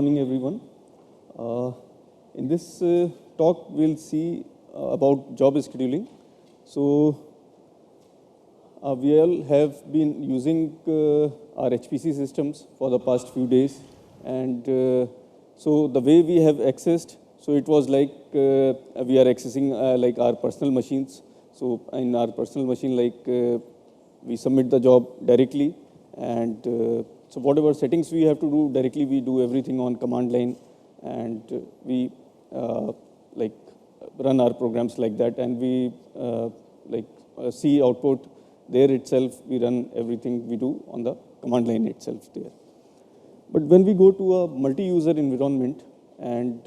morning, everyone. In this talk, we'll see about job scheduling. So, we all have been using our HPC systems for the past few days, and so the way we have accessed, so it was like we are accessing like our personal machines. So, in our personal machine, like we submit the job directly, and so whatever settings we have to do directly, we do everything on command line, and we like run our programs like that, and we see output there itself. We run everything we do on the command line itself there. But when we go to a multi-user environment and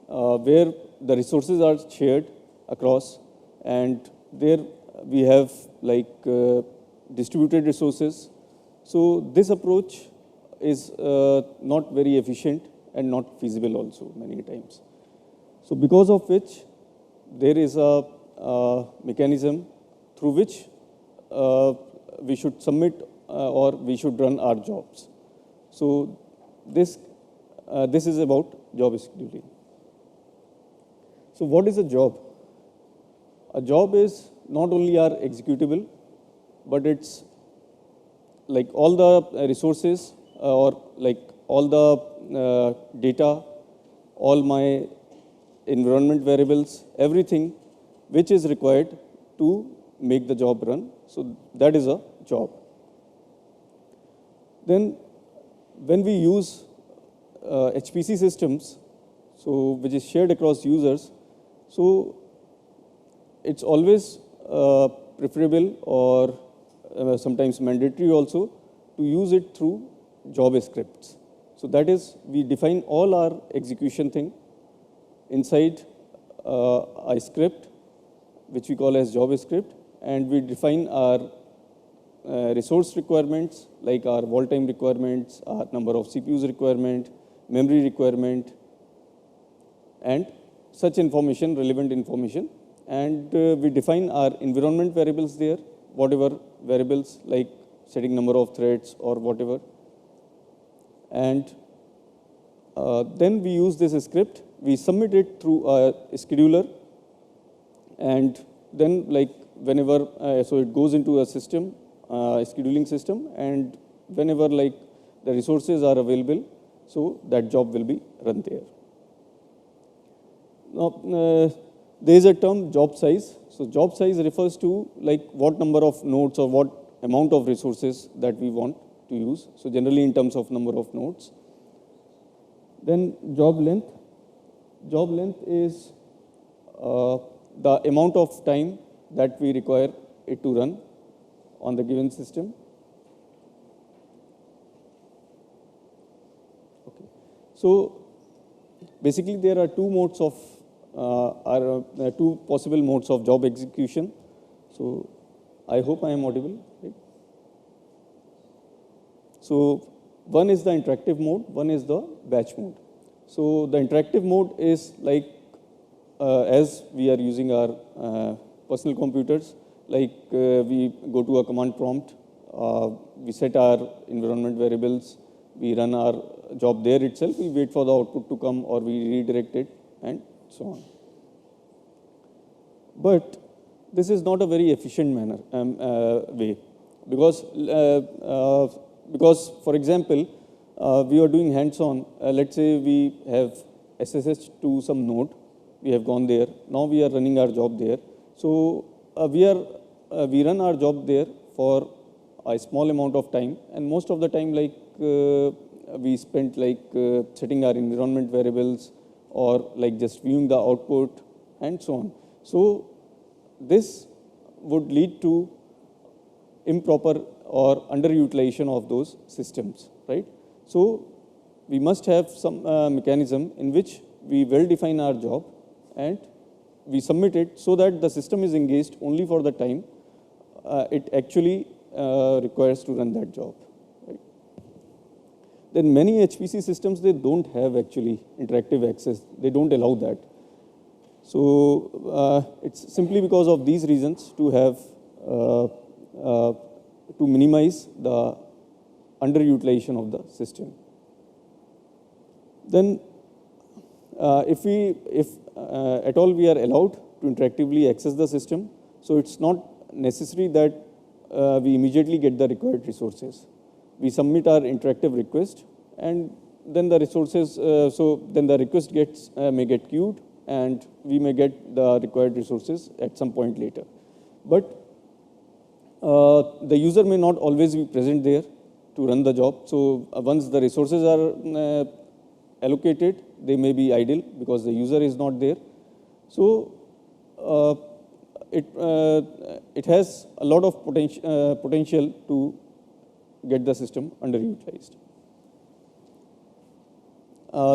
where the resources are shared across, and there we have like distributed resources. So this approach is not very efficient and not feasible also many times. So because of which there is a mechanism through which we should submit or we should run our jobs. So this is about job scheduling. So what is a job? A job is not only our executable, but it's like all the resources or like all the data, all my environment variables, everything which is required to make the job run. So that is a job. Then when we use HPC systems, so which is shared across users, so it's always preferable or sometimes mandatory also to use it through job scripts. So that is, we define all our execution thing inside a script, which we call as job script, and we define our resource requirements, like our wall time requirements, our number of CPUs requirement, memory requirement, and such information, relevant information. And we define our environment variables there, whatever variables like setting number of threads or whatever. And then we use this script, we submit it through a scheduler, and then like whenever, so it goes into a system, scheduling system, and whenever like the resources are available, so that job will be run there. Now, there is a term job size. So job size refers to like what number of nodes or what amount of resources that we want to use. So generally in terms of number of nodes. Then job length. Job length is the amount of time that we require it to run on the given system. Okay. So basically there are two modes of two possible modes of job execution. So I hope I am audible. Right? So one is the interactive mode, one is the batch mode. So the interactive mode is like as we are using our personal computers, like we go to a command prompt, we set our environment variables, we run our job there itself, we wait for the output to come or we redirect it, and so on. But this is not a very efficient manner way, because for example, we are doing hands-on. Let's say we have SSH to some node, we have gone there. Now we are running our job there. So we run our job there for a small amount of time, and most of the time, like we spent like setting our environment variables or like just viewing the output and so on. So this would lead to improper or underutilization of those systems, right? So we must have some mechanism in which we well define our job and we submit it so that the system is engaged only for the time it actually requires to run that job. Right? Then many HPC systems, they don't have actually interactive access. They don't allow that. So it's simply because of these reasons to have to minimize the underutilization of the system. Then if at all we are allowed to interactively access the system, so it's not necessary that we immediately get the required resources. We submit our interactive request, and then the resources, then the request may get queued, and we may get the required resources at some point later. But the user may not always be present there to run the job. So once the resources are allocated, they may be idle because the user is not there. So it has a lot of potential to get the system underutilized.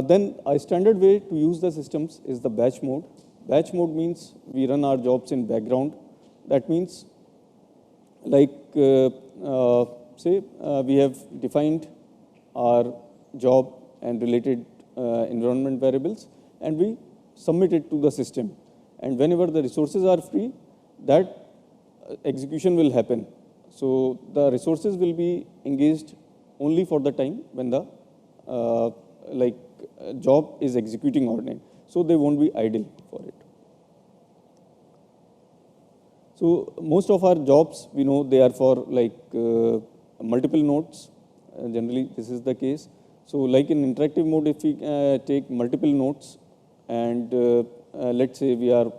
Then a standard way to use the systems is the batch mode. Batch mode means we run our jobs in background. That means, like, say we have defined our job and related environment variables, and we submit it to the system. And whenever the resources are free, that execution will happen. So the resources will be engaged only for the time when the job is executing on it. So they won't be idle for it. So most of our jobs, we know they are for multiple nodes. Generally, this is the case. So like in interactive mode, if we take multiple nodes, and let's say we are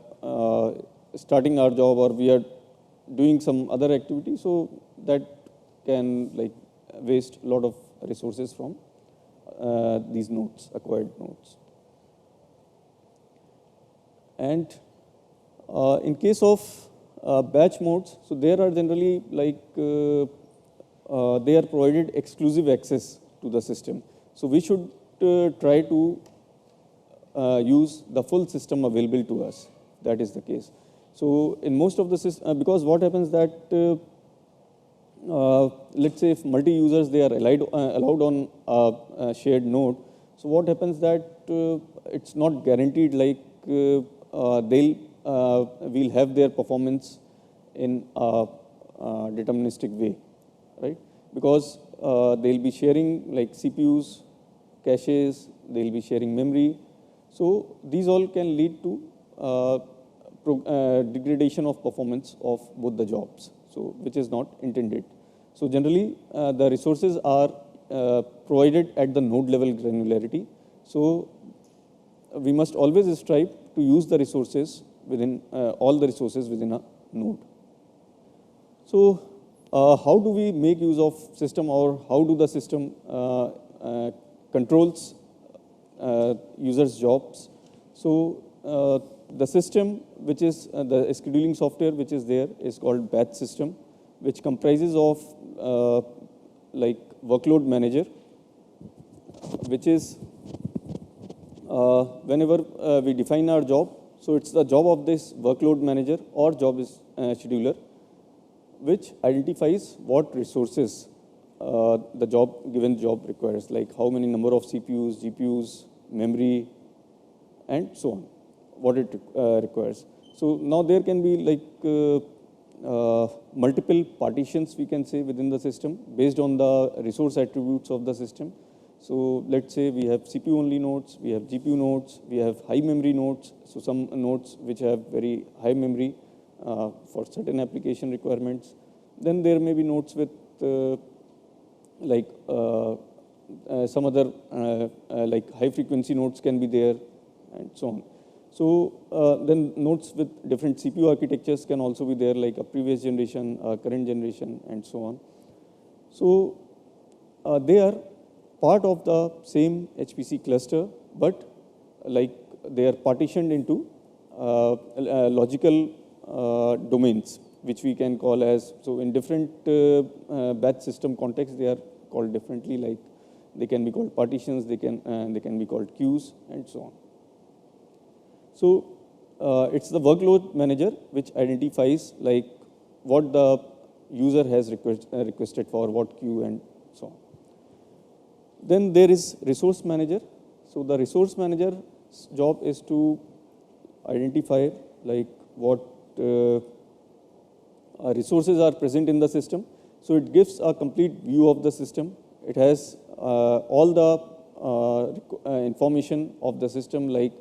starting our job, or we are doing some other activity, so that can waste a lot of resources from these nodes, acquired nodes. And in case of batch modes, so there are generally they are provided exclusive access to the system. So we should try to use the full system available to us. That is the case. So in most of the systems, because what happens that let's say if multi-users, they are allowed on a shared node. So what happens that it's not guaranteed we'll have their performance in a deterministic way, right? Because they'll be sharing CPUs, caches, they'll be sharing memory. So these all can lead to degradation of performance of both the jobs, so which is not intended. So generally, the resources are provided at the node level granularity. So we must always strive to use the resources within all the resources within a node. So how do we make use of system, or how do the system controls users' jobs? So the system, which is the scheduling software which is there, is called batch system, which comprises of workload manager, which is whenever we define our job, so it's the job of this workload manager or job scheduler, which identifies what resources the given job requires, like how many number of CPUs, GPUs, memory, and so on, what it requires. So now there can be multiple partitions, we can say, within the system based on the resource attributes of the system. So let's say we have CPU only nodes, we have GPU nodes, we have high memory nodes. So some nodes which have very high memory for certain application requirements. Then there may be nodes with some other high frequency nodes can be there, and so on. So then nodes with different CPU architectures can also be there, like a previous generation, current generation, and so on. So they are part of the same HPC cluster, but they are partitioned into logical domains, which we can call as, so in different batch system contexts, they are called differently, like they can be called partitions, they can be called queues, and so on. So it's the workload manager which identifies what the user has requested for, what queue, and so on. Then there is resource manager. So the resource manager's job is to identify what resources are present in the system. So it gives a complete view of the system. It has all the information of the system, like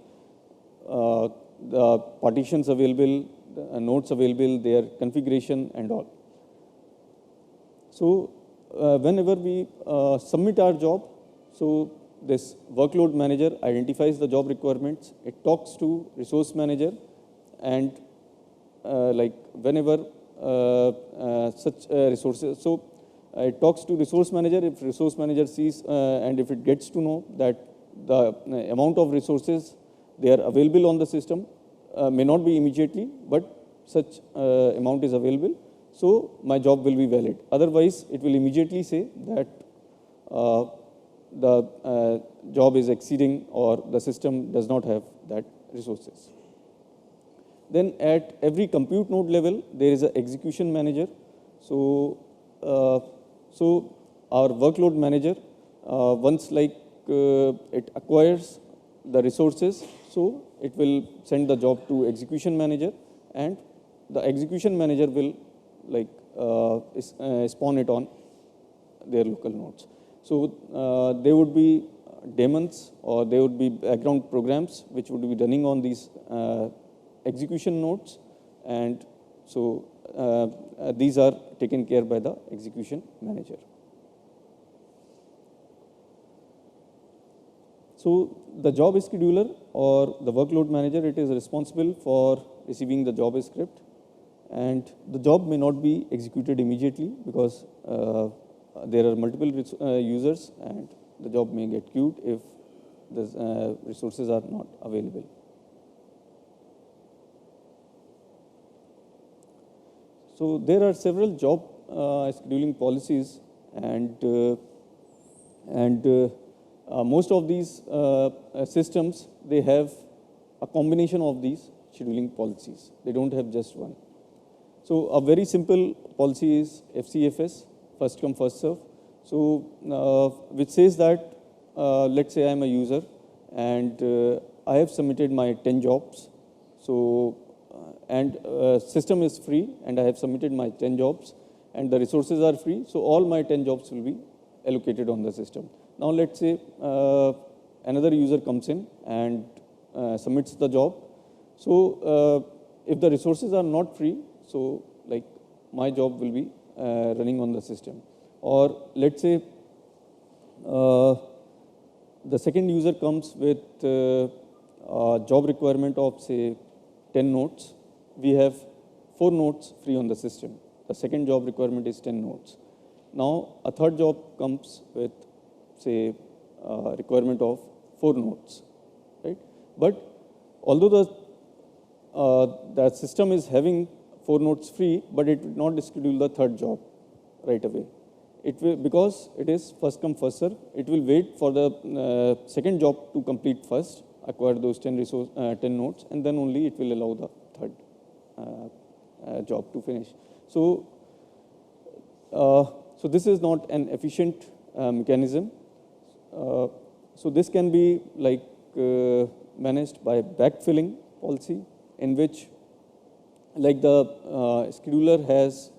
the partitions available, the nodes available, their configuration and all. So whenever we submit our job, so this workload manager identifies the job requirements. It talks to resource manager, and like whenever such resources, so it talks to resource manager. If resource manager sees and if it gets to know that the amount of resources they are available on the system may not be immediately, but such amount is available, so my job will be valid. Otherwise, it will immediately say that the job is exceeding or the system does not have that resources. Then at every compute node level, there is an execution manager. So, so our workload manager, once like it acquires the resources, so it will send the job to execution manager, and the execution manager will like spawn it on their local nodes. So there would be daemons or there would be background programs which would be running on these execution nodes, and so these are taken care by the execution manager. So the job scheduler or the workload manager, it is responsible for receiving the job script, and the job may not be executed immediately because there are multiple users, and the job may get queued if the resources are not available. So there are several job scheduling policies, and most of these systems, they have a combination of these scheduling policies. They don't have just one. So a very simple policy is FCFS, first come, first serve. So which says that, let's say I'm a user and I have submitted my 10 jobs. So, and system is free and I have submitted my 10 jobs and the resources are free. So all my 10 jobs will be allocated on the system. Now let's say another user comes in and submits the job. So if the resources are not free, so like my job will be running on the system. Or let's say the second user comes with a job requirement of say 10 nodes. We have 4 nodes free on the system. The second job requirement is 10 nodes. Now a third job comes with say requirement of 4 nodes, right? But although the system is having 4 nodes free, but it will not schedule the third job right away. It will, because it is first come first serve, it will wait for the second job to complete first, acquire those 10 nodes, and then only it will allow the third job to finish. So, so this is not an efficient mechanism. So this can be like managed by backfilling policy, in which like the scheduler has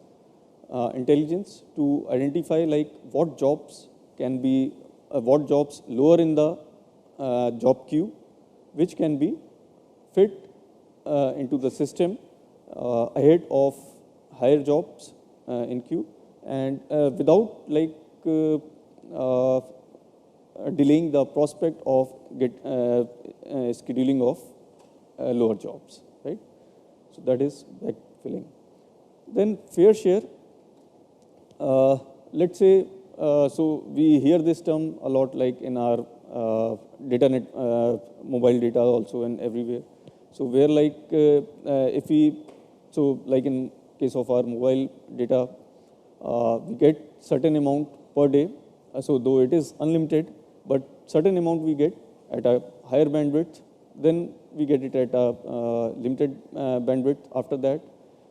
intelligence to identify like what jobs can be, what jobs lower in the job queue, which can be fit into the system ahead of higher jobs in queue, and without like delaying the prospect of scheduling of lower jobs, right? So that is backfilling. Then fair share. Let's say, so we hear this term a lot, like in our mobile data also and everywhere. So where like if we, so like in case of our mobile data, we get certain amount per day. So though it is unlimited, but certain amount we get at a higher bandwidth, then we get it at a limited bandwidth after that.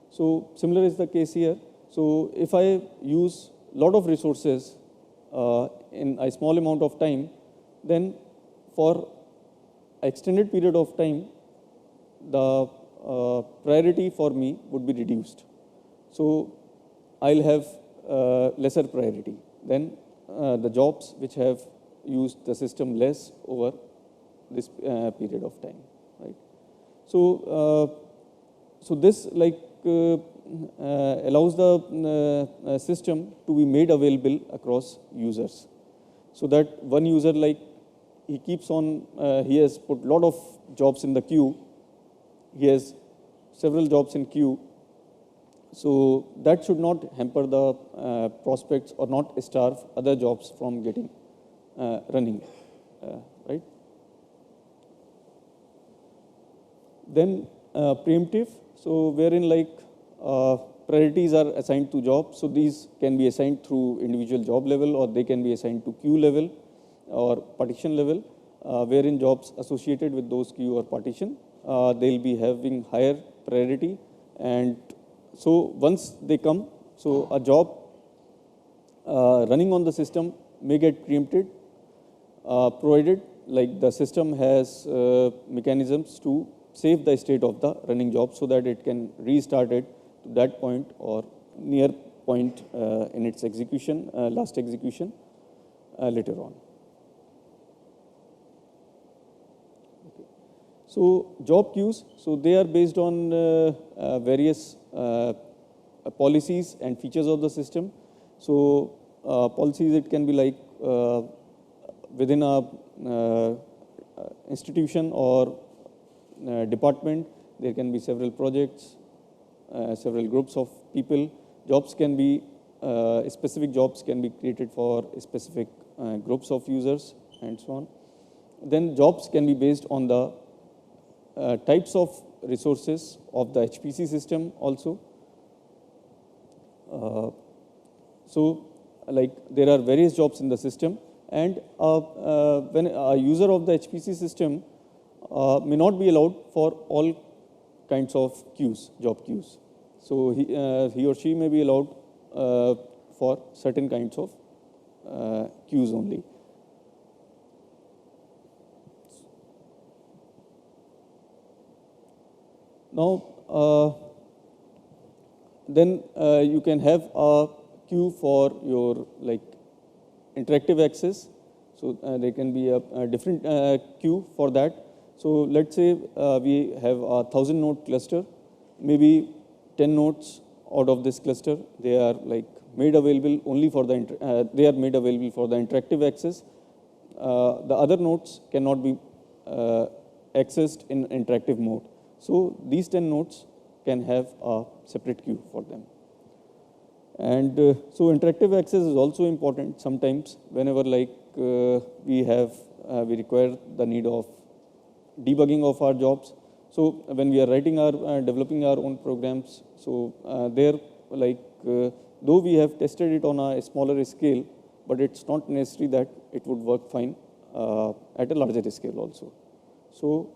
So similar is the case here. So if I use a lot of resources in a small amount of time, then for extended period of time, the priority for me would be reduced. So I'll have lesser priority than the jobs which have used the system less over this period of time, right? So, so this allows the system to be made available across users, so that one user he keeps on, he has put a lot of jobs in the queue, he has several jobs in queue, so that should not hamper the prospects or not starve other jobs from getting running, right? Then preemptive, so wherein priorities are assigned to jobs. So these can be assigned through individual job level, or they can be assigned to queue level or partition level, wherein jobs associated with those queue or partition, they'll be having higher priority. And so once they come, so a job running on the system may get preempted, provided the system has mechanisms to save the state of the running job, so that it can restart it to that point or near point in its execution, last execution later on. Okay. So job queues, so they are based on various policies and features of the system. So policies, it can be within a institution or department, there can be several projects, several groups of people. Jobs can be, specific jobs can be created for specific groups of users and so on. Then jobs can be based on the types of resources of the HPC system also. So there are various jobs in the system, and when a user of the HPC system may not be allowed for all kinds of queues, job queues. So he or she may be allowed for certain kinds of queues only. Now, then you can have a queue for your interactive access. So there can be a different queue for that. So let's say we have a 1,000 node cluster, maybe 10 nodes out of this cluster, they are made available only for the, they are made available for the interactive access. The other nodes cannot be accessed in interactive mode. So these 10 nodes can have a separate queue for them. And so interactive access is also important sometimes whenever we require the need of debugging of our jobs. So when we are writing our, developing our own programs, so though we have tested it on a smaller scale, but it's not necessary that it would work fine at a larger scale also. So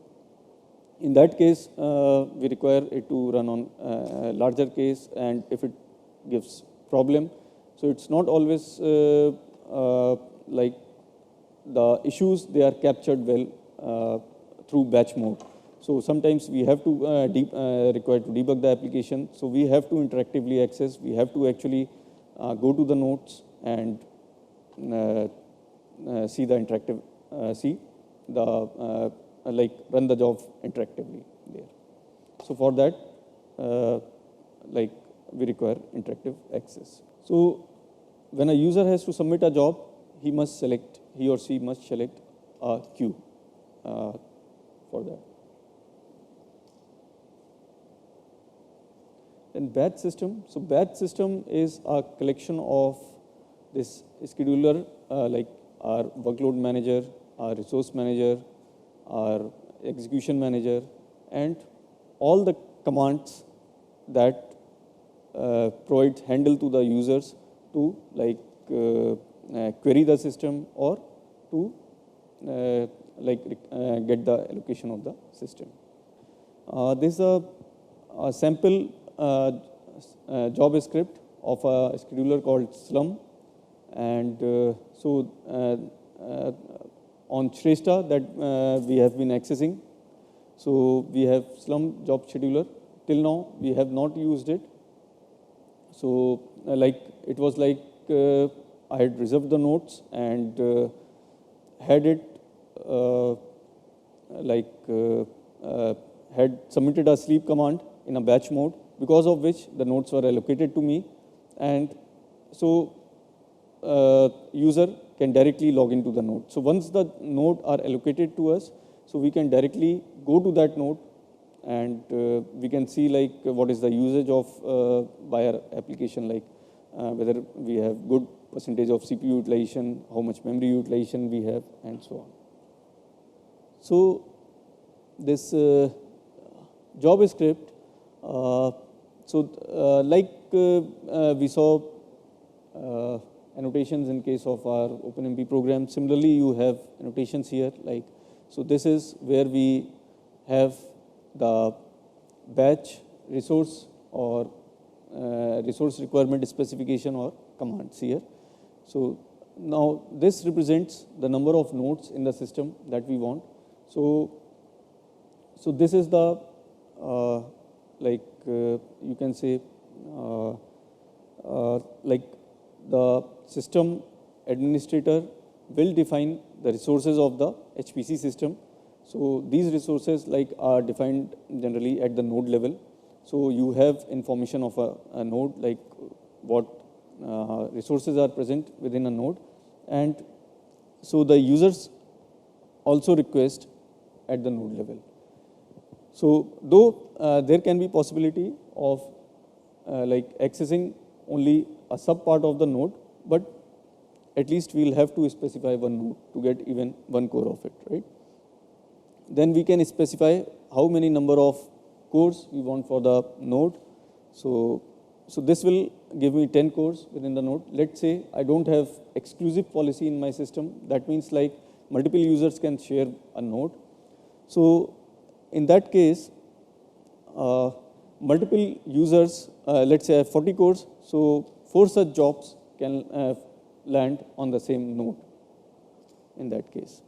in that case, we require it to run on a larger case, and if it gives problem, so it's not always the issues, they are captured well through batch mode. So sometimes we have to require to debug the application. So we have to interactively access. We have to actually go to the nodes and see the interactive, run the job interactively there. So for that, we require interactive access. So when a user has to submit a job, he or she must select a queue for that. Then batch system. So batch system is a collection of this scheduler, like our workload manager, our resource manager, our execution manager, and all the commands that provide handle to the users to query the system or to get the allocation of the system. This is a sample job script of a scheduler called Slum, and on Shrestha that we have been accessing. So we have Slum job scheduler. Till now we have not used it. So it was I had reserved the nodes and had it had submitted a sleep command in a batch mode, because of which the nodes were allocated to me, and so user can directly log into the node. So once the node are allocated to us, so we can directly go to that node, and we can see like what is the usage of by our application, like whether we have good percentage of CPU utilization, how much memory utilization we have, and so on. So this JavaScript, we saw annotations in case of our OpenMP program. Similarly, you have annotations here. Like, so this is where we have the batch resource or resource requirement specification or commands here. So now this represents the number of nodes in the system that we want. So this is the you can say like the system administrator will define the resources of the HPC system. So these resources like are defined generally at the node level. So you have information of a node, like what resources are present within a node, and so the users also request at the node level. So though there can be possibility of like accessing only a sub part of the node, but at least we'll have to specify one node to get even one core of it, right? Then we can specify how many number of cores we want for the node. So this will give me 10 cores within the node. Let's say I don't have exclusive policy in my system. That means like multiple users can share a node. So in that case, multiple users, let's say I have 40 cores, so 4 such jobs can land on the same node in that case.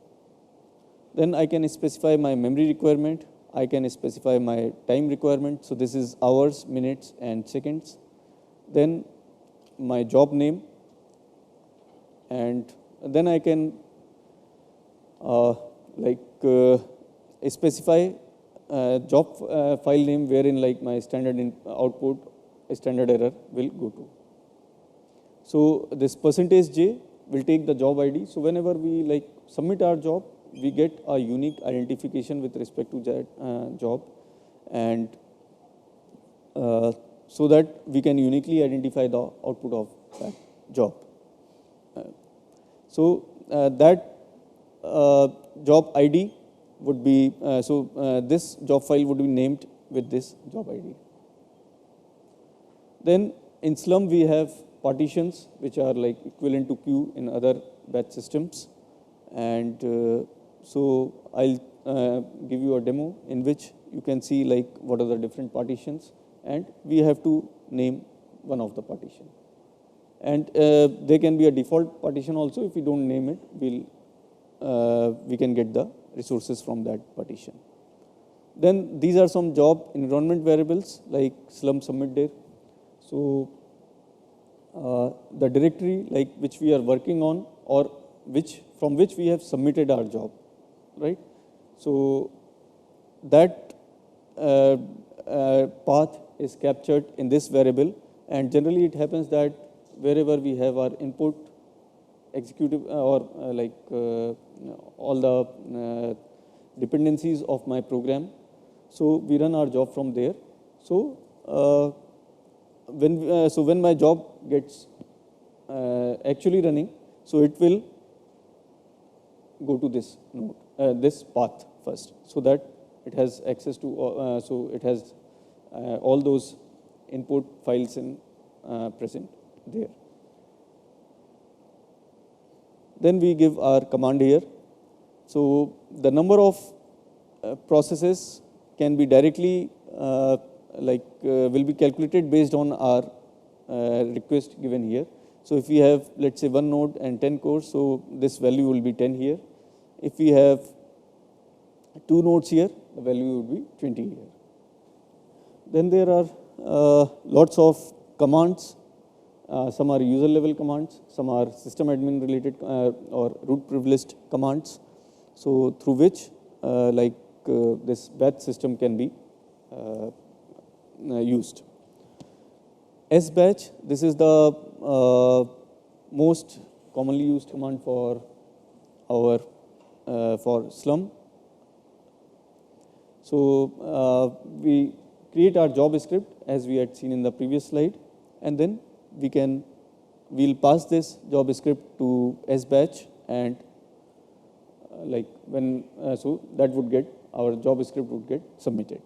Then I can specify my memory requirement. I can specify my time requirement. So this is hours, minutes, and seconds. Then my job name. And then I can specify job file name wherein like my standard output, a standard error will go to. So this %J will take the job ID. So whenever we like submit our job, we get a unique identification with respect to that job, and so that we can uniquely identify the output of that job. That job ID would be, this job file would be named with this job ID. Then in Slum we have partitions which are like equivalent to queue in other batch systems, and so I'll give you a demo in which you can see like what are the different partitions, and we have to name one of the partition. And there can be a default partition also. If we don't name it, we can get the resources from that partition. Then these are some job environment variables like slum submit dir. So the directory like which we are working on, or from which we have submitted our job, right? So that path is captured in this variable, and generally it happens that wherever we have our input executive or all the dependencies of my program, so we run our job from there. So when my job gets actually running, so it will go to this node, this path first, so that it has access to, so it has all those input files in present there. Then we give our command here. So the number of processes can be directly will be calculated based on our request given here. So if we have, let's say, one node and 10 cores, so this value will be 10 here. If we have 2 nodes here, the value would be 20 here. Then there are lots of commands. Some are user level commands, some are system admin related or root privileged commands. So through which this batch system can be used. sbatch, this is the most commonly used command for our for Slum. So we create our job script as we had seen in the previous slide, and then we'll pass this job script to sbatch, and like when so that would get our job script would get submitted.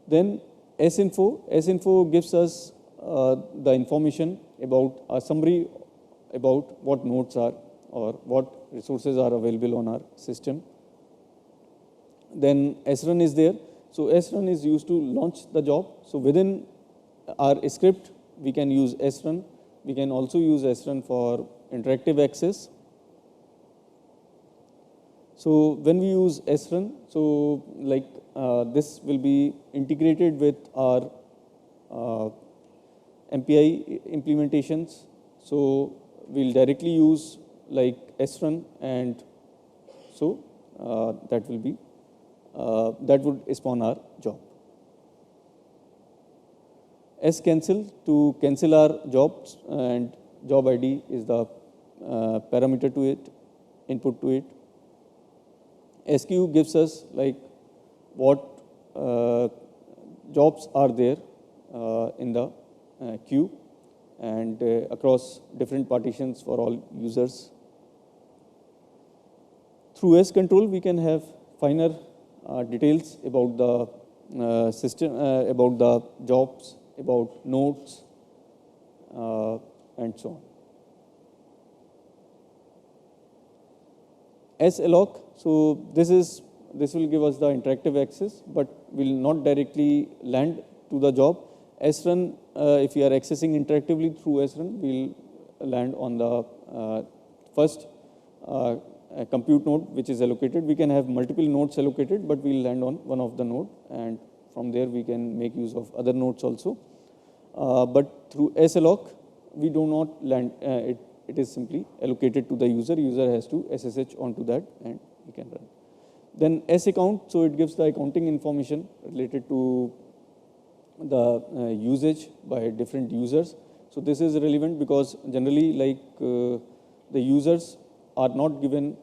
Then sinfo gives us the information about a summary about what nodes are or what resources are available on our system. Then srun is there. So srun is used to launch the job. So within our script, we can use srun. We can also use srun for interactive access. So when we use srun, so like this will be integrated with our MPI implementations. So we'll directly use like srun, and so that will be that would spawn our job. scancel to cancel our jobs, and job ID is the parameter to it, input to it. SQ gives us like what jobs are there in the queue and across different partitions for all users. Through scontrol, we can have finer details about the system, about the jobs, about nodes, and so on. salloc, so this will give us the interactive access, but will not directly land to the job. srun, if we are accessing interactively through srun, we'll land on the first compute node which is allocated. We can have multiple nodes allocated, but we'll land on one of the node, and from there we can make use of other nodes also. But through salloc, we do not land, it is simply allocated to the user. User has to SSH onto that, and we can run. Then saccount, so it gives the accounting information related to the usage by different users. So this is relevant because generally, like the users are not given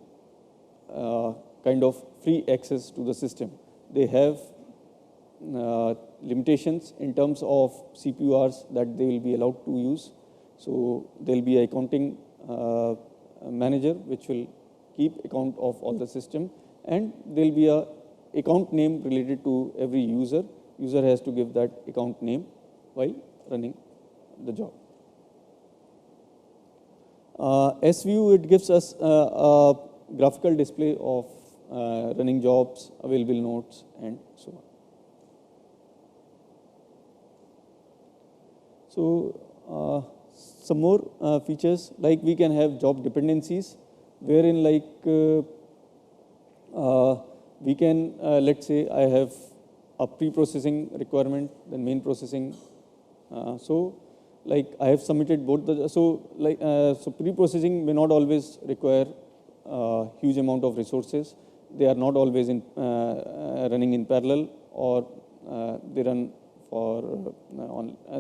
kind of free access to the system. They have limitations in terms of CPU hours that they will be allowed to use. So there will be an accounting manager which will keep account of all the system, and there will be a account name related to every user. User has to give that account name while running the job. SView, it gives us a graphical display of running jobs, available nodes, and so on. So some more features, like we can have job dependencies, wherein like we can, let's say I have a pre-processing requirement, then main processing. So like I have submitted both the, so like so pre-processing may not always require huge amount of resources. They are not always in running in parallel, or they run for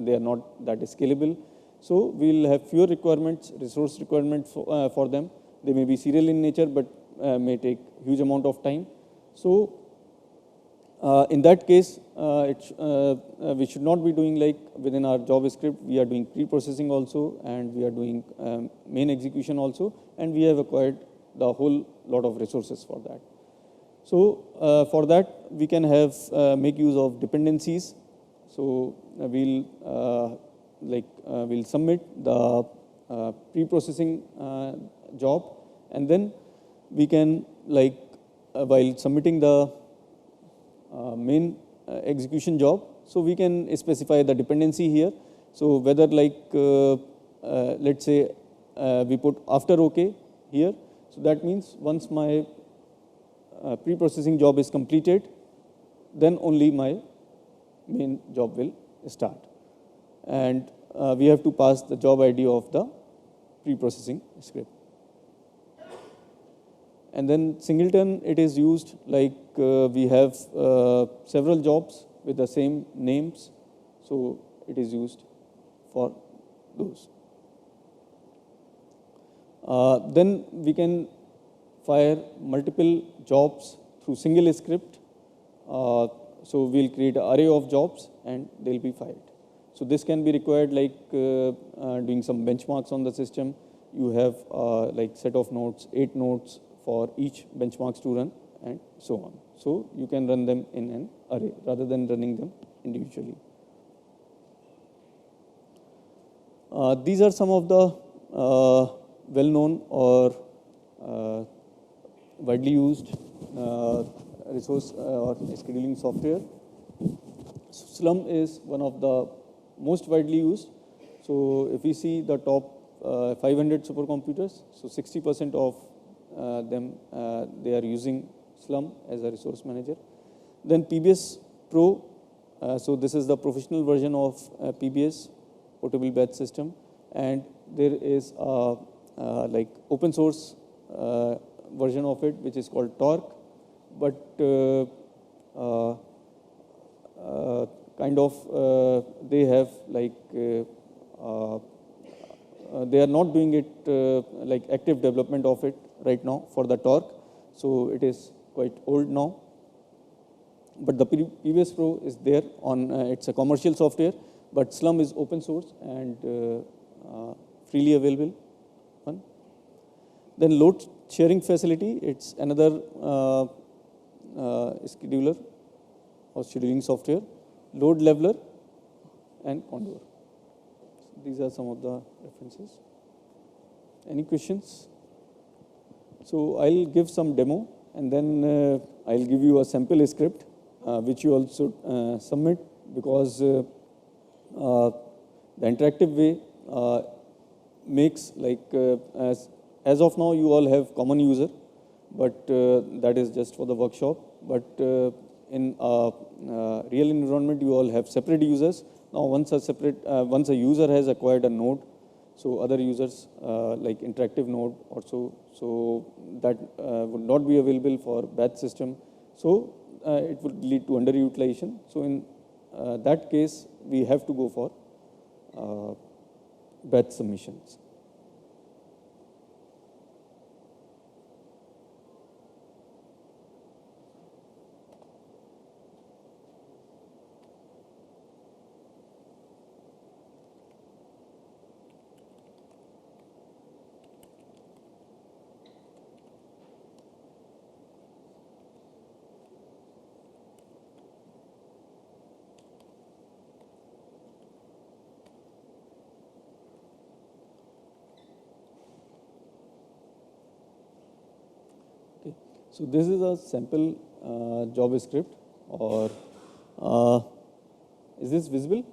they are not that scalable. So we'll have fewer requirements, resource requirements for them. They may be serial in nature, but may take huge amount of time. So in that case, we should not be doing like within our job script, we are doing pre-processing also, and we are doing main execution also, and we have acquired the whole lot of resources for that. So for that, we can have make use of dependencies. So we'll we'll submit the pre-processing job, and then we can like while submitting the main execution job, so we can specify the dependency here. So whether like let's say we put after OK here, so that means once my pre-processing job is completed, then only my main job will start, and we have to pass the job ID of the pre-processing script. And then singleton, it is used like we have several jobs with the same names, so it is used for those. Then we can fire multiple jobs through single script. So we'll create an array of jobs and they'll be fired. So this can be required like doing some benchmarks on the system. You have like set of nodes, 8 nodes for each benchmarks to run and so on. So you can run them in an array rather than running them individually. These are some of the well-known or widely used resource or scheduling software. Slum is one of the most widely used. So if we see the top 500 supercomputers, so 60% of them, they are using Slum as a resource manager. Then PBS Pro, so this is the professional version of PBS, portable batch system. And there is a like open source version of it, which is called Torque. But kind of they have like they are not doing it like active development of it right now for the Torque, so it is quite old now. But the PBS Pro is there on it's a commercial software, but Slum is open source and freely available one. Then load sharing facility, it's another scheduler or scheduling software. Load leveler and Condor. These are some of the references. Any questions? So I'll give some demo and then I'll give you a sample script which you also submit, because the interactive way makes like as of now you all have common user, but that is just for the workshop. But in real environment, you all have separate users. Now, once a user has acquired a node, so other users like interactive node also, so that would not be available for batch system. So it would lead to underutilization. So in that case, we have to go for batch submissions. So this is a sample job script, or is this visible?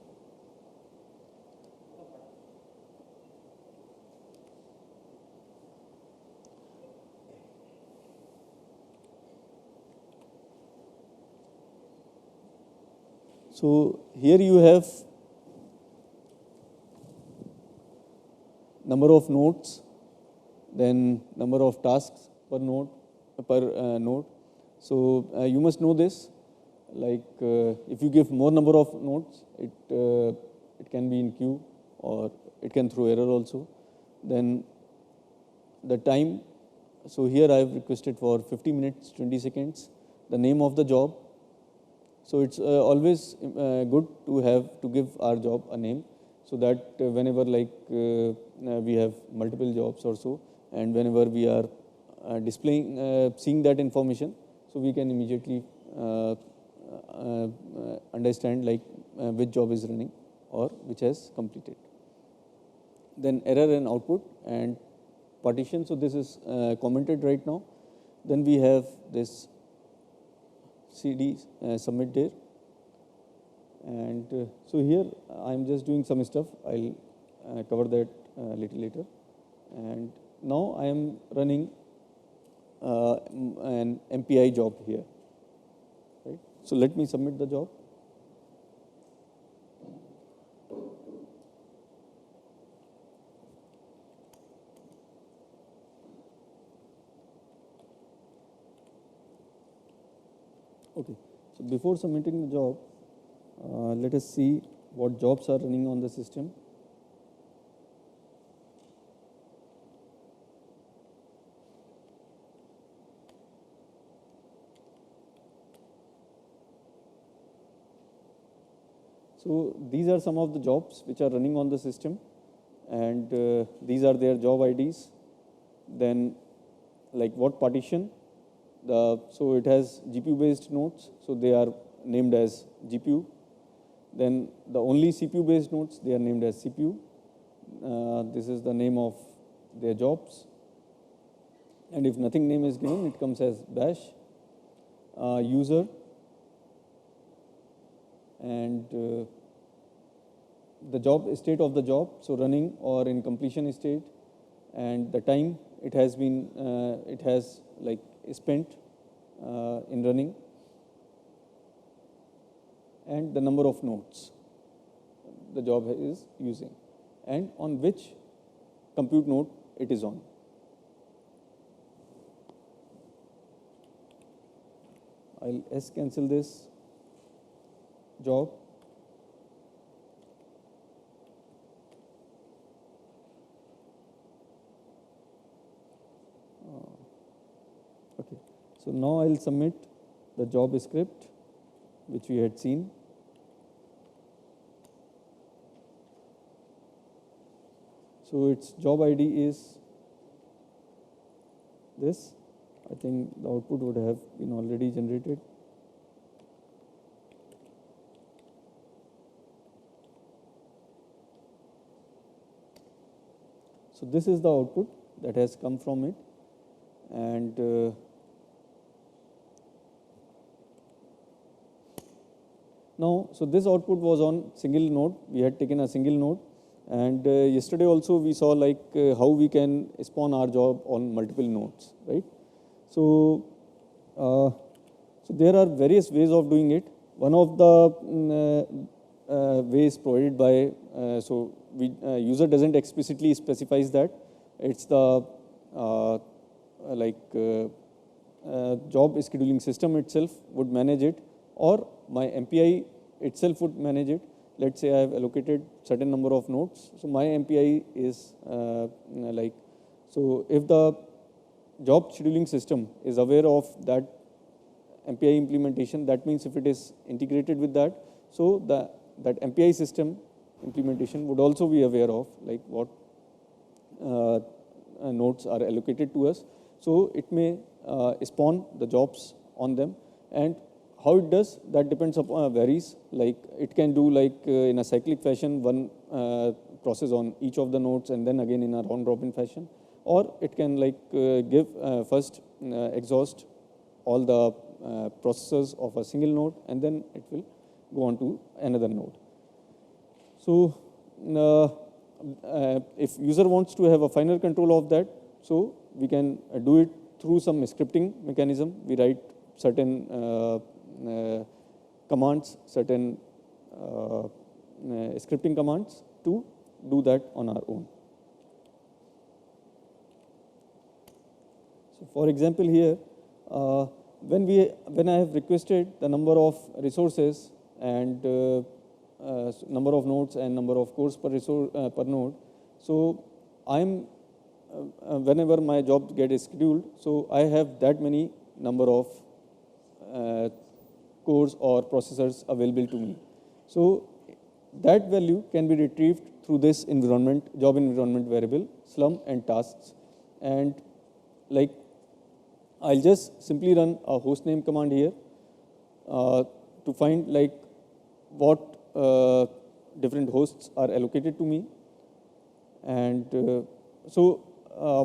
So here you have number of nodes, then number of tasks per node. So you must know this. Like if you give more number of nodes, it can be in queue or it can throw error also. Then the time. So here I have requested for 50 minutes 20 seconds. The name of the job. So it's always good to give our job a name, so that whenever like we have multiple jobs or so, and whenever we are displaying seeing that information, so we can immediately understand like which job is running or which has completed. Then error and output and partition. So this is commented right now. Then we have this CD submit there, and so here I'm just doing some stuff. I'll cover that a little later. And now I am running an MPI job here, right? So let me submit the job. Okay, so before submitting the job, let us see what jobs are running on the system. So these are some of the jobs which are running on the system, and these are their job IDs. Then, like what partition? So it has GPU-based nodes, so they are named as GPU. Then the only CPU-based nodes, they are named as CPU. This is the name of their jobs. And if nothing name is given, it comes as bash, user, and the job state of the job, so running or in completion state, and the time it has been, it has like spent in running, and the number of nodes the job is using, and on which compute node it is on. I'll cancel this job. Okay, so now I'll submit the job script which we had seen. So its job ID is this. I think the output would have been already generated. So this is the output that has come from it, and now, so this output was on single node. We had taken a single node, and yesterday also we saw like how we can spawn our job on multiple nodes, right? So, so there are various ways of doing it. One of the ways provided by, so we user doesn't explicitly specifies that. It's the job scheduling system itself would manage it, or my MPI itself would manage it. Let's say I have allocated certain number of nodes. So my MPI is so if the job scheduling system is aware of that MPI implementation, that means if it is integrated with that, so that MPI system implementation would also be aware of like what nodes are allocated to us. So it may spawn the jobs on them, and how it does, that depends upon varies. Like it can do like in a cyclic fashion, one process on each of the nodes, and then again in a round robin fashion, or it can like give first exhaust all the processes of a single node, and then it will go on to another node. So if user wants to have a final control of that, so we can do it through some scripting mechanism. We write certain commands, certain scripting commands to do that on our own. So for example here, when I have requested the number of resources and number of nodes and number of cores per resource per node, so I'm whenever my job gets scheduled, so I have that many number of cores or processors available to me. So that value can be retrieved through this environment, job environment variable, slum and tasks. And like I'll just simply run a hostname command here to find like what different hosts are allocated to me. And so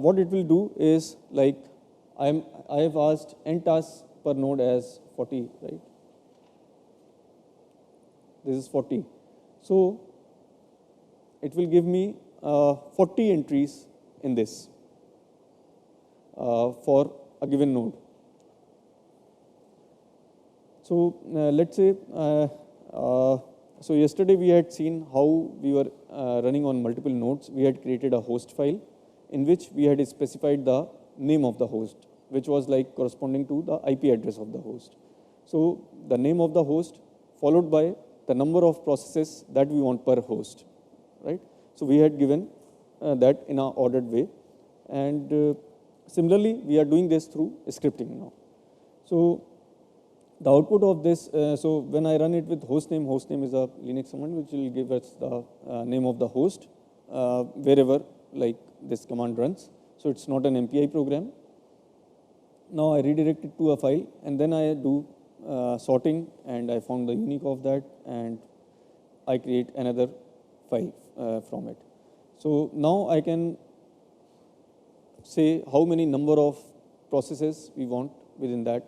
what it will do is like I have asked n tasks per node as 40, right? This is 40. So it will give me 40 entries in this for a given node. So let's say, so yesterday we had seen how we were running on multiple nodes. We had created a host file in which we had specified the name of the host, which was like corresponding to the IP address of the host. So the name of the host followed by the number of processes that we want per host, right? So we had given that in an ordered way. And similarly, we are doing this through scripting now. So the output of this, so when I run it with hostname is a Linux command which will give us the name of the host wherever like this command runs. So it's not an MPI program. Now I redirect it to a file, and then I do sorting, and I found the unique of that, and I create another file from it. So now I can say how many number of processes we want within that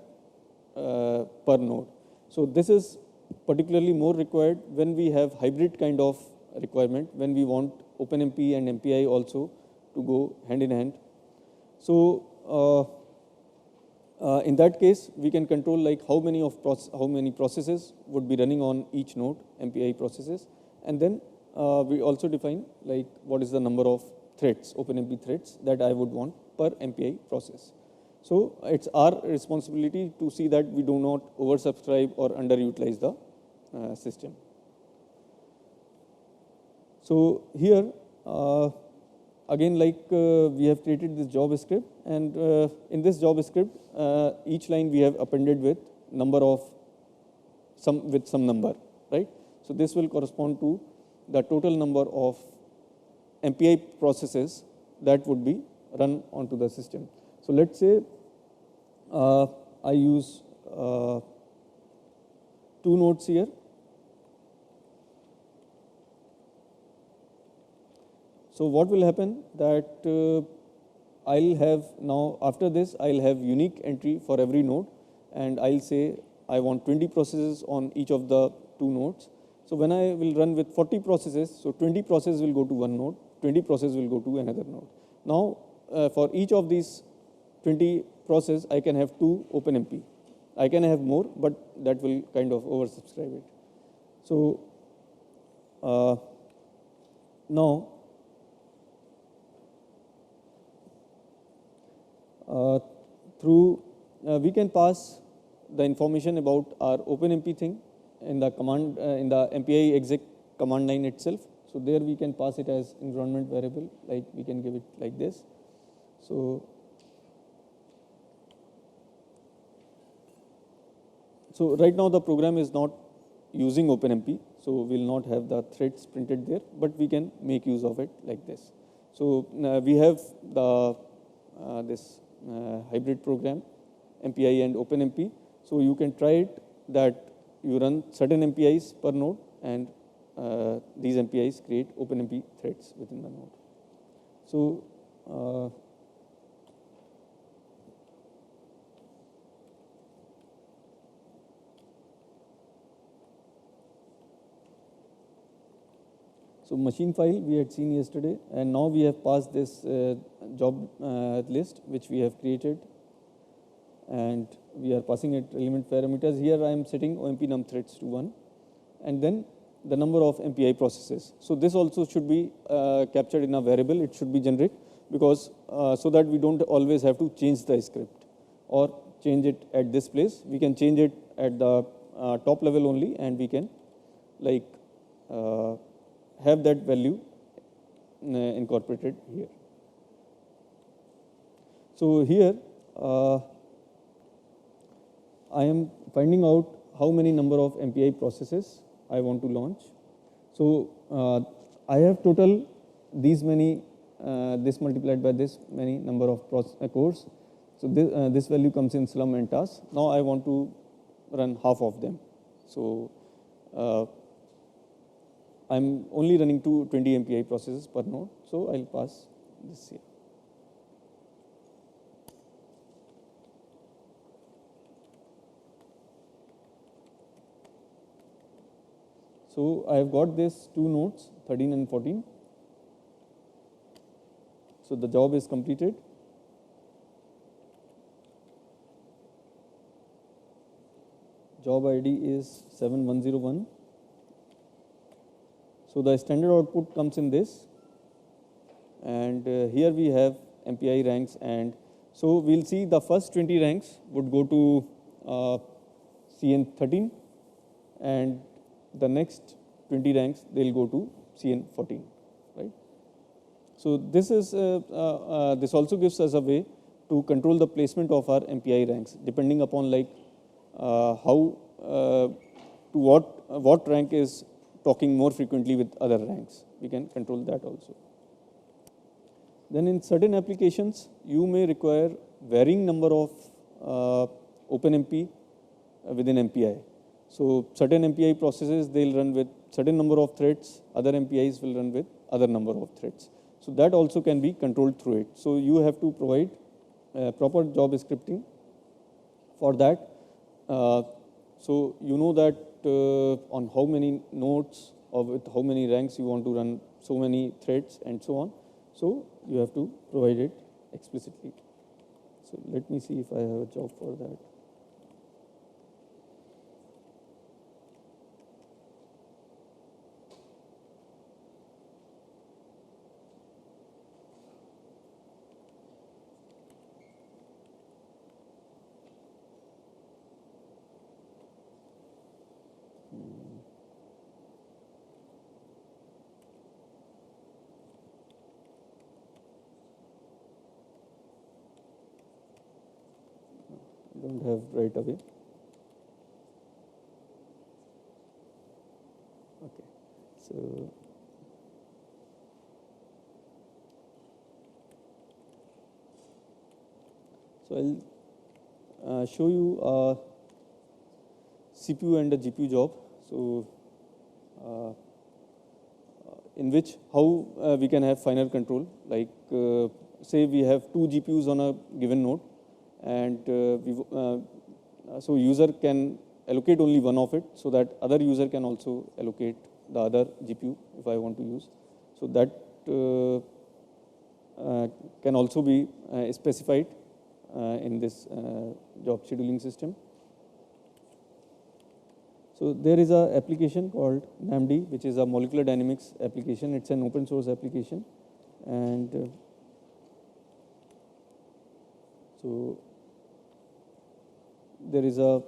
per node. So this is particularly more required when we have hybrid kind of requirement, when we want OpenMP and MPI also to go hand in hand. So in that case, we can control like how many processes would be running on each node, MPI processes, and then we also define like what is the number of threads, OpenMP threads that I would want per MPI process. So it's our responsibility to see that we do not oversubscribe or underutilize the system. So here, again, like we have created this job script, and in this job script, each line we have appended with number of some number, right? So this will correspond to the total number of MPI processes that would be run onto the system. So let's say I use 2 nodes here. So what will happen that I'll have now, after this, I'll have unique entry for every node, and I'll say I want 20 processes on each of the 2 nodes. So when I will run with 40 processes, so 20 processes will go to one node, 20 processes will go to another node. Now, for each of these 20 process, I can have 2 OpenMP. I can have more, but that will kind of oversubscribe it. So now, we can pass the information about our OpenMP thing in the command in the MPI exec command line itself. So there we can pass it as environment variable, like we can give it like this. So right now the program is not using OpenMP, so we'll not have the threads printed there, but we can make use of it like this. So we have the this hybrid program, MPI and OpenMP. So you can try it that you run certain MPIs per node, and these MPIs create OpenMP threads within the node. So so machine file we had seen yesterday, and now we have passed this job list which we have created, and we are passing it element parameters. Here I am setting OMP num threads to 1, and then the number of MPI processes. So this also should be captured in a variable. It should be generic, because so that we don't always have to change the script or change it at this place. We can change it at the top level only, and we can like have that value incorporated here. So here I am finding out how many number of MPI processes I want to launch. So I have total these many, this multiplied by this many number of cores. So this value comes in slum and task. Now I want to run half of them. So I'm only running 20 MPI processes per node, so I'll pass this here. So I have got these 2 nodes, 13 and 14. So the job is completed. Job ID is 7101. So the standard output comes in this, and here we have MPI ranks, and so we'll see the first 20 ranks would go to CN13, and the next 20 ranks they'll go to CN14, right? So this is this also gives us a way to control the placement of our MPI ranks, depending upon like how to what rank is talking more frequently with other ranks. We can control that also. Then in certain applications, you may require varying number of OpenMP within MPI. So certain MPI processes, they'll run with certain number of threads, other MPIs will run with other number of threads. So that also can be controlled through it. So you have to provide proper job scripting for that. So you know that on how many nodes or with how many ranks you want to run so many threads and so on. So you have to provide it explicitly. So let me see if I have a job for that. Don't have right away. Okay, so I'll show you a CPU and a GPU job. So in which how we can have finer control. Like say we have two GPUs on a given node, and so user can allocate only one of it, so that other user can also allocate the other GPU if I want to use. So that can also be specified in this job scheduling system. So there is an application called NAMD, which is a molecular dynamics application. It's an open source application, and so there is a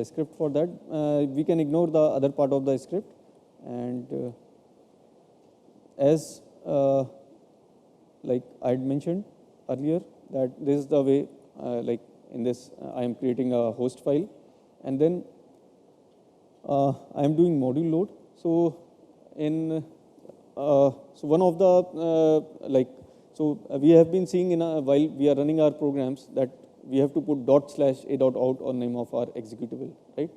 script for that. We can ignore the other part of the script, and as like I had mentioned earlier, that this is the way, like in this, I am creating a host file, and then I am doing module load. So in so one of the we have been seeing while we are running our programs that we have to put ./a.out or name of our executable, right?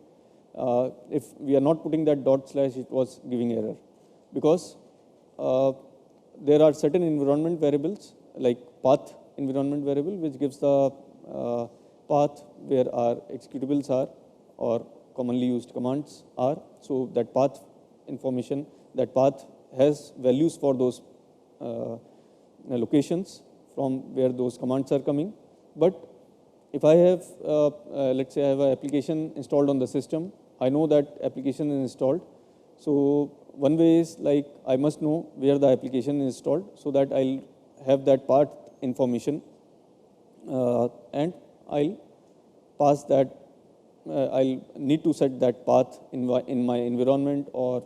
If we are not putting that /, it was giving error, because there are certain environment variables like path environment variable, which gives the path where our executables are or commonly used commands are. So that path information, that path has values for those locations from where those commands are coming. But if I have, let's say I have an application installed on the system, I know that application is installed. So one way is like I must know where the application is installed, so that I'll have that path information, and I'll pass that. I'll need to set that path in my environment, or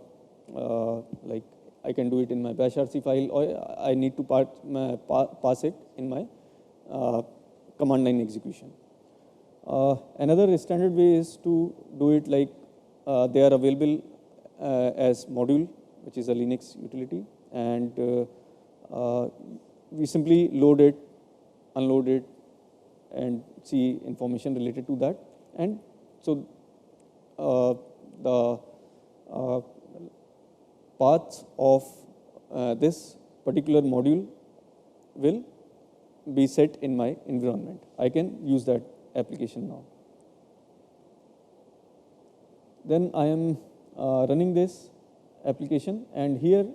like I can do it in my bash RC file, or I need to pass it in my command line execution. Another standard way is to do it like they are available as module, which is a Linux utility, and we simply load it, unload it, and see information related to that. And so the paths of this particular module will be set in my environment. I can use that application now. Then I am running this application, and here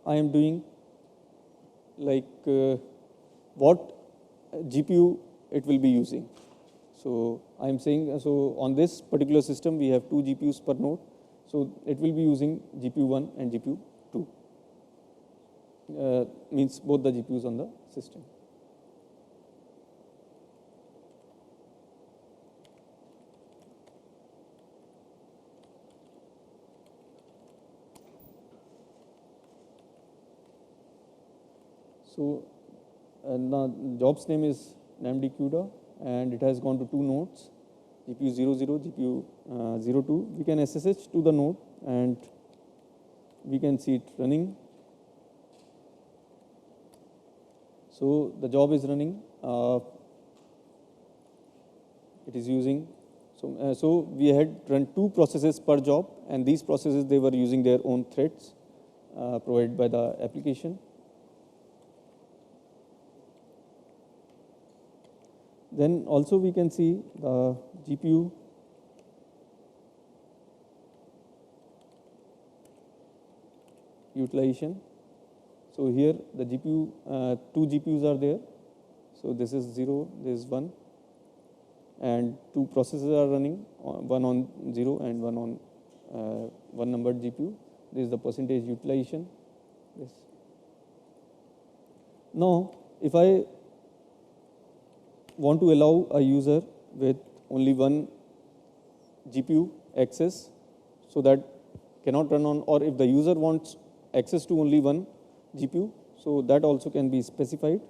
I am doing like what GPU it will be using. So I am saying, so on this particular system we have 2 GPUs per node, so it will be using GPU 1 and GPU 2, means both the GPUs on the system. So the job's name is NAMD CUDA, and it has gone to two nodes, GPU 00, GPU 02. We can SSH to the node, and we can see it running. So the job is running. It is using. So we had run two processes per job, and these processes, they were using their own threads provided by the application. Then also we can see the GPU utilization. So here the GPU, two GPUs are there. So this is 0, this is 1, and two processes are running, one on 0 and one on one numbered GPU. This is the percentage utilization. This. Now, if I want to allow a user with only one GPU access, so that cannot run on, or if the user wants access to only one GPU, so that also can be specified.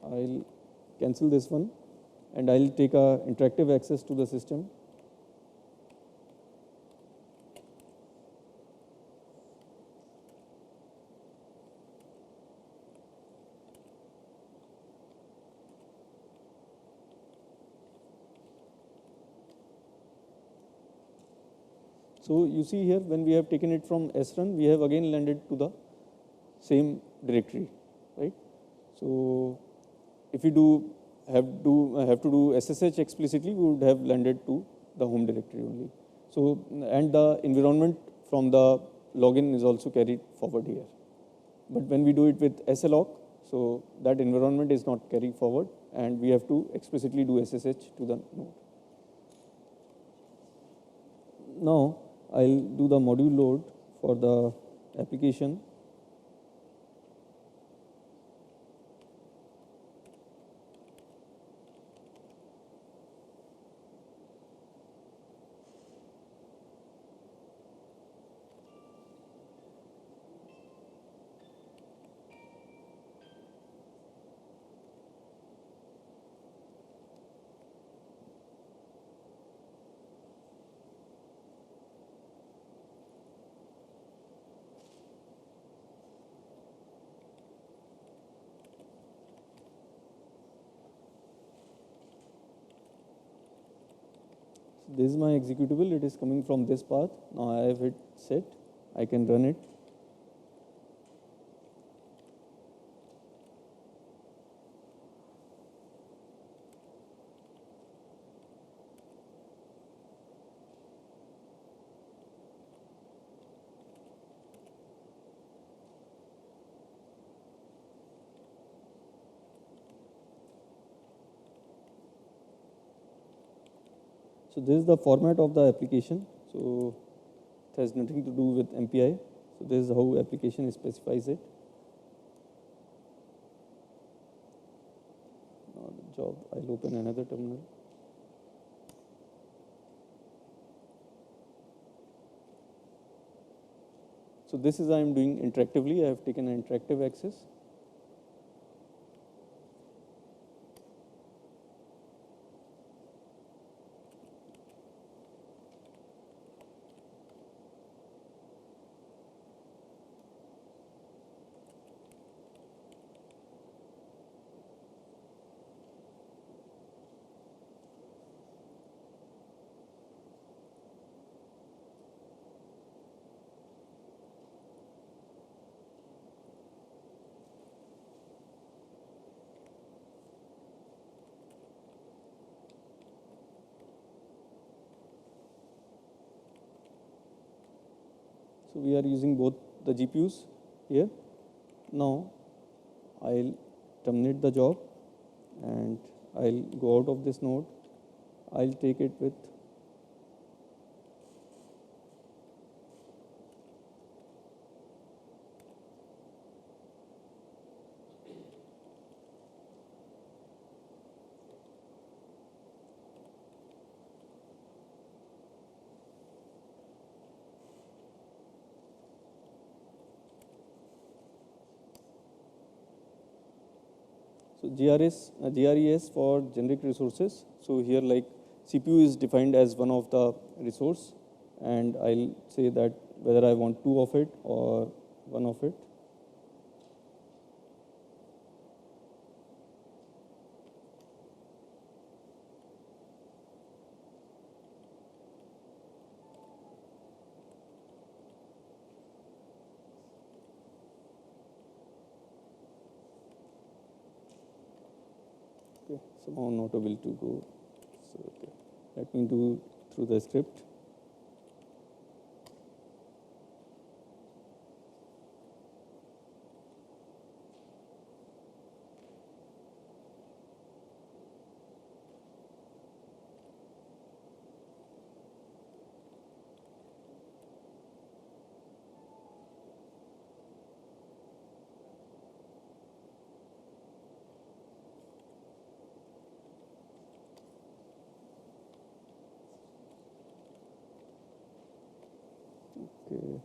I'll cancel this one, and I'll take a interactive access to the system. So you see here, when we have taken it from srun, we have again landed to the same directory, right? So if we have to do SSH explicitly, we would have landed to the home directory only. So, and the environment from the login is also carried forward here. But when we do it with SLOC, so that environment is not carried forward, and we have to explicitly do SSH to the node. Now I'll do the module load for the application. This is my executable. It is coming from this path. Now I have hit set. I can run it. So this is the format of the application. So it has nothing to do with MPI. So this is how application specifies it. Now the job, I'll open another terminal. So this is I am doing interactively. I have taken an interactive access. So we are using both the GPUs here. Now I'll terminate the job, and I'll go out of this node. I'll take it with So GRES for generic resources. So here like CPU is defined as one of the resource, and I'll say that whether I want two of it or one of it. Okay, somehow not able to go. So okay, let me do through the script. Okay.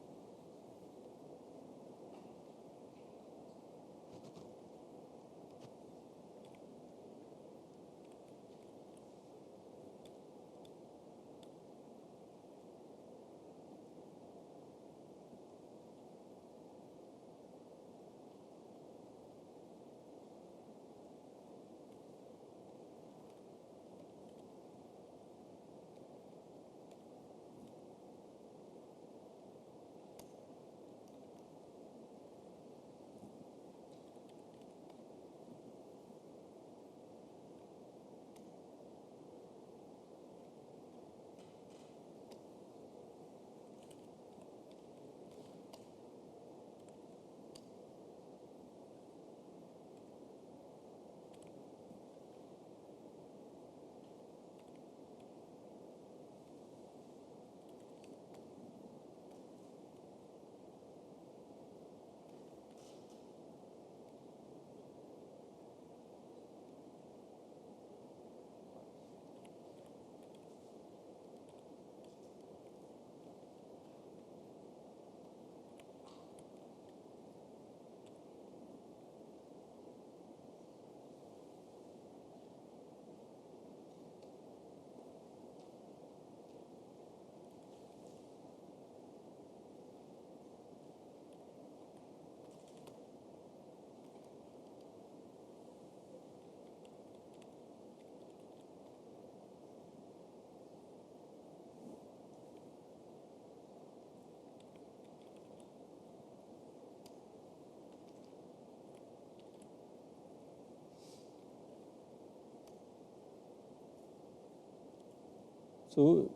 So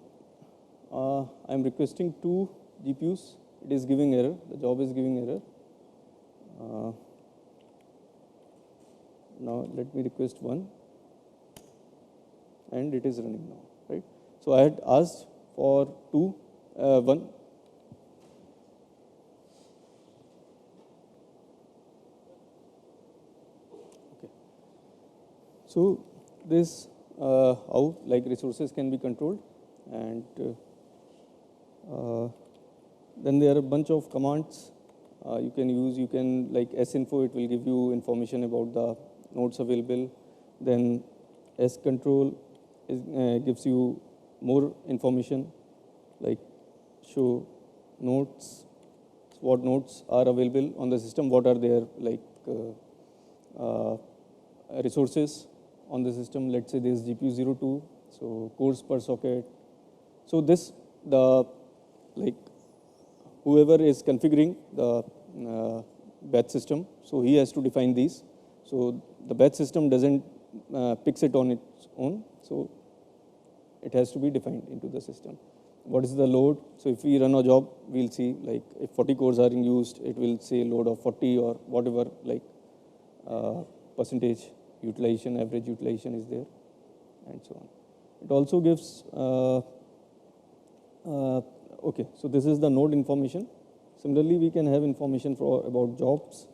I'm requesting two GPUs. It is giving error. The job is giving error. Now let me request one, and it is running now, right? So I had asked for two, one. Okay. So this how like resources can be controlled, and then there are a bunch of commands you can use. You can like sinfo, it will give you information about the nodes available. Then scontrol gives you more information, like show nodes, what nodes are available on the system, what are their like resources on the system. Let's say this GPU 02, so cores per socket. So this, the like whoever is configuring the batch system, so he has to define these. So the batch system doesn't fix it on its own, so it has to be defined into the system. What is the load? So if we run a job, we'll see like if 40 cores are in used, it will say load of 40 or whatever like percentage utilization, average utilization is there, and so on. It also gives okay, so this is the node information. Similarly, we can have information for about jobs.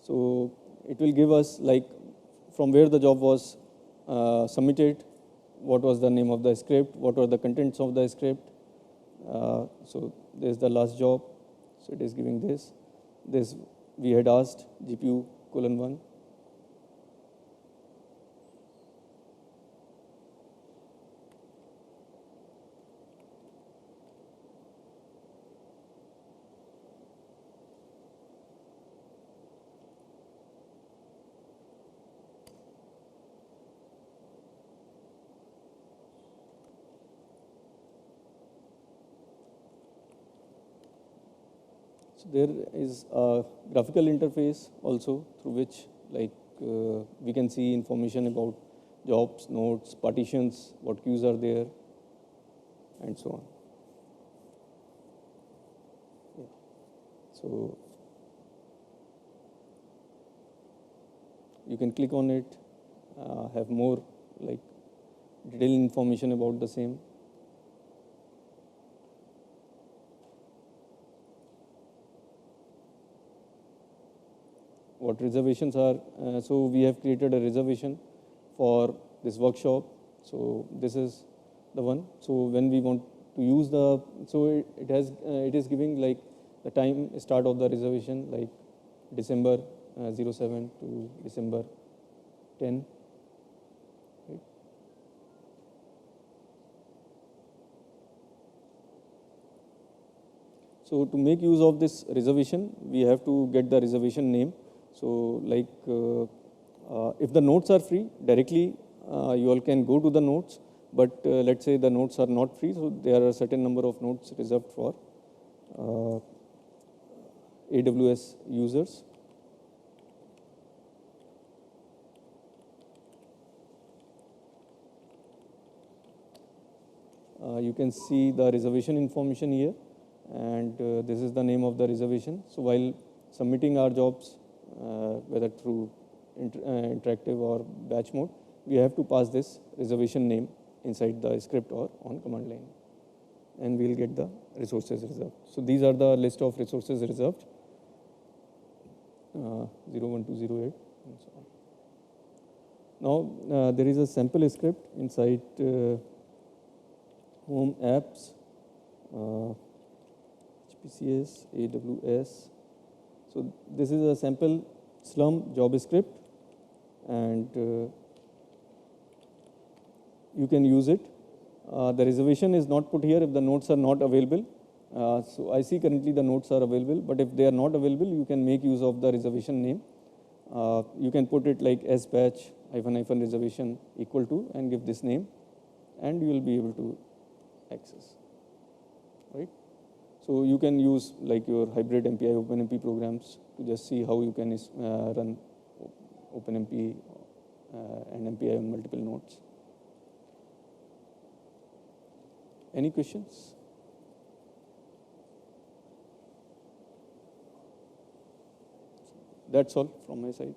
So it will give us like from where the job was submitted, what was the name of the script, what were the contents of the script. So there's the last job. So it is giving this. This we had asked GPU:1. So there is a graphical interface also through which we can see information about jobs, nodes, partitions, what queues are there, and so on. Yeah. So you can click on it, have more like detailed information about the same. What reservations are, so we have created a reservation for this workshop. So this is the one. So when we want to use the, so it is giving like the time start of the reservation, like December 07 to December 10. Right? So to make use of this reservation, we have to get the reservation name. So if the nodes are free, directly you all can go to the nodes. But let's say the nodes are not free, so there are a certain number of nodes reserved for AWS users. You can see the reservation information here, and this is the name of the reservation. So while submitting our jobs, whether through interactive or batch mode, we have to pass this reservation name inside the script or on command line, and we'll get the resources reserved. So these are the list of resources reserved, 01208 and so on. Now there is a sample script inside home apps, HPCS, AWS. So this is a sample Slurm job script, and you can use it. The reservation is not put here if the nodes are not available. So I see currently the nodes are available, but if they are not available, you can make use of the reservation name. You can put it like as batch -- reservation equal to and give this name, and you will be able to access, right? So you can use like your hybrid MPI OpenMP programs to just see how you can run OpenMP and MPI on multiple nodes. Any questions? That's all from my side.